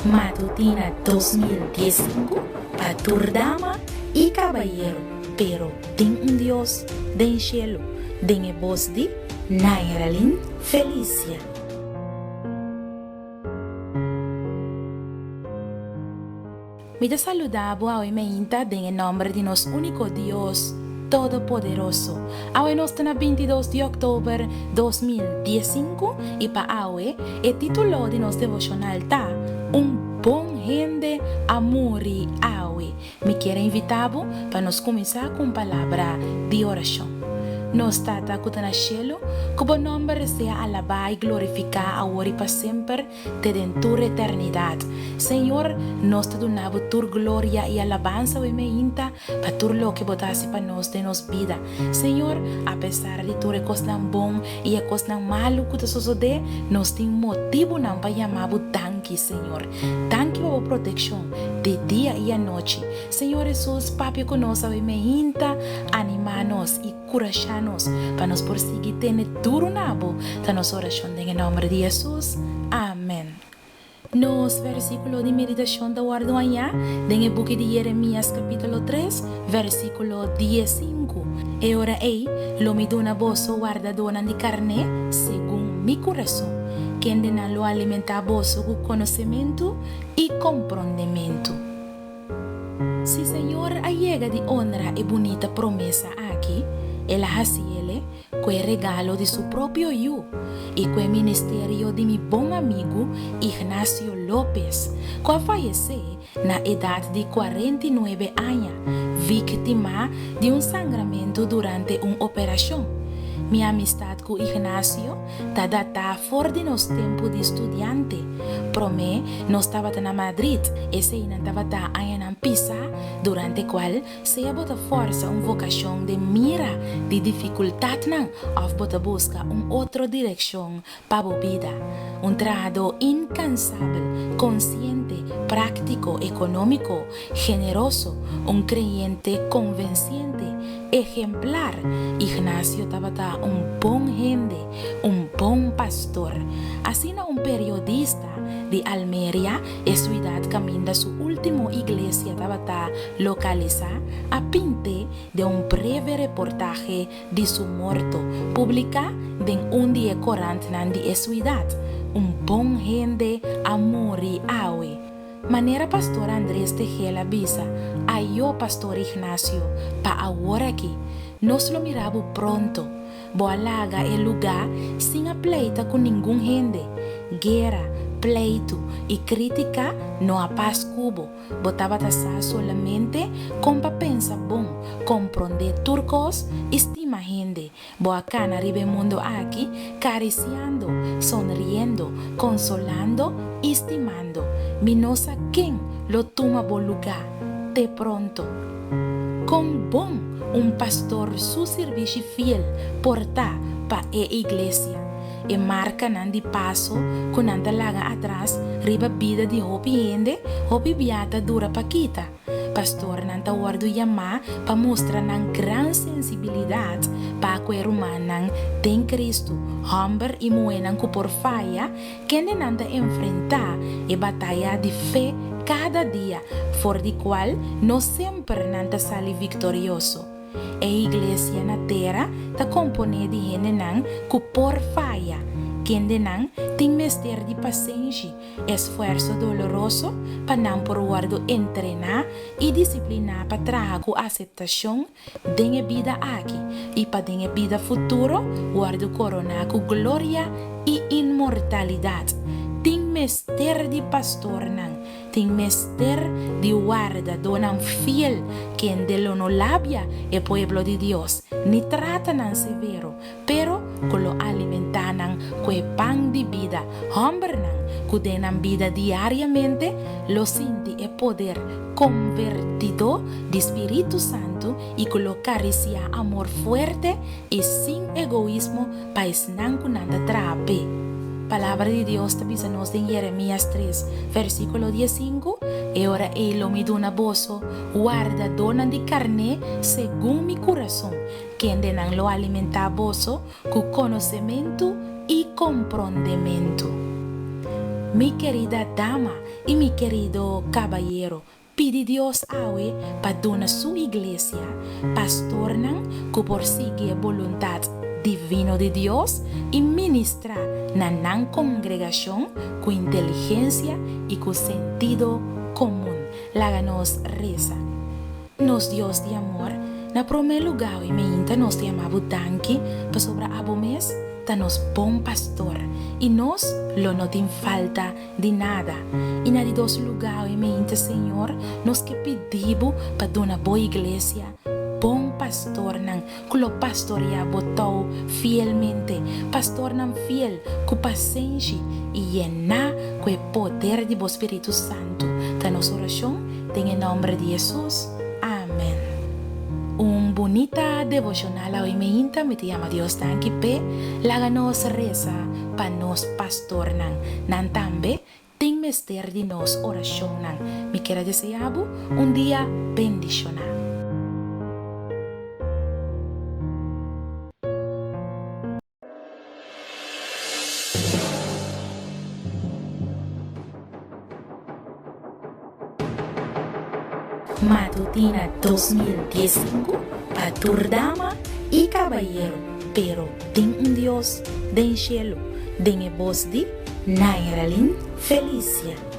Matutina 2015 para tu dama y caballero, pero ten un Dios den cielo, den e voz de Nairalin Felicia. Me te saludamos a hoy me inta en nombre de nuestro único Dios Todopoderoso. Hoy nos está 22 de octubre 2015 y para hoy el título de nuestro devocional está Un bom gente amor y hoy. Me quiero invitar para nos comenzar con palabra de oración. Nos trata con el cielo, que el nombre sea alabado y glorificado ahora y para siempre, desde tu eternidad. Señor, nos te donamos tu gloria y alabanza hoy me inta, para tu lo que botaste para nos de nos vida. Señor, a pesar de tu cosas tan bon y cosas tan malo que te sucede, nos tiene motivo para llamar tanque, Señor. Tanque por protección de día y a noche. Señor Jesús, papi con nos hoy me inta, animanos y curachanos para nos perseguir tener duro nabo ta nos oración en el nombre de Jesús. Amén. Nos versículo de meditación de guardo allá en el buque de Jeremías capítulo 3 versículo 15. E ora lo mi dona boso guarda dona de carne según mi corazón, quien de lo alimenta boso con conocimiento y comprendimiento. Si Señor llega de honra y bonita promesa aquí, Él hace con el regalo de su propio yo y con el ministerio de mi buen amigo Ignacio López, que falleció en la edad de 49 años, víctima de un sangramiento durante una operación. Mi amistad con Ignacio está datada fuera de los tiempos de estudiante. Promé no estaba en Madrid, ese no estaba en Pisa, durante cual se bota fuerza una vocación de mira de dificultad o bota busca una otra dirección para la vida. Un trabajo incansable, consciente, práctico, económico, generoso, un creyente convenciente, ejemplar. Ignacio estaba un buen gente, un buen pastor. Así un periodista de Almería, ciudad camina su última iglesia estaba localizada a pinte de un breve reportaje de su muerto, publicado en un día corante de ciudad. Un buen gente amor y awe. Manera pastor Andrés Tejela Bisa, yo pastor Ignacio, pa ahora aquí, nos lo miramos pronto, boalaga el lugar sin apleita con ningún gente, guerra, pleito y crítica no a paz cubo, botaba tasar solamente con pa pensa bon, comprender turcos, estima gente, boacana ribe mundo aquí, cariciando, sonriendo, consolando, estimando, minosa quien lo toma por lugar, de pronto. Con bon, un pastor su servicio fiel, porta pa iglesia. E marca nandi paso con anda laga atrás riba vida de hopi ende hopi biata dura paquita. Pastor nanta guardo yama pa mostra nan gran sensibilidad pa que rumanan ten Cristo hombre y muenan ku por falla que nanta enfrentar e batalla de fe cada día for di cual no siempre nanta sale victorioso. E iglesia na terra ta compone de gente nan ku por falla, quien de nan tem mester de paciência, esforço doloroso para não por guardo entrenar e disciplinar para trazer com aceitação de vida aqui e para de vida futuro guardo coronar com glória e imortalidade. Tem mester de pastor nan, tem mester de guarda donan fiel quien de lo no labia el pueblo de Dios ni trata nan severo pero con lo alimentanan con el pan de vida hombre nan cudenan vida diariamente lo siente el poder convertido de Espíritu Santo y con lo caricia amor fuerte y sin egoísmo para esnan kunanda trape. Palabra de Dios te nos en Jeremías 3, versículo 15. E ora lo mi dona boso, guarda dona de carne según mi corazón, quien de nan lo alimenta boso con conocimiento y comprendimiento. Mi querida dama y mi querido caballero, pide Dios awe para donar su iglesia, pastornan que por sigue voluntad divino de Dios y ministra na nan congregación con inteligencia y con sentido común. Láganos reza. Nos Dios de amor, na primer lugar y me inta nos te amamos tanque para sobra abomes ta nos bon pastor y nos lo no tin falta de nada. Y na de dos lugares me inta Señor nos que pedimos para una boa iglesia, bon pastor nan que lo pastorea botó fielmente, pastor nan fiel con paciencia y llena con el poder de Espíritu Santo. Ta nos oración en el nombre de Jesús. Amén. Un bonita devocional hoy me inta, me te llama Dios tanque pe, láganos reza pa nos pastor nan tambe, ten mester de nos oración nan. Me quiera desear un día bendicional. Matutina 2015 para tu dama y caballero, pero ten un Dios del cielo, den voz de Nairalin Felicia.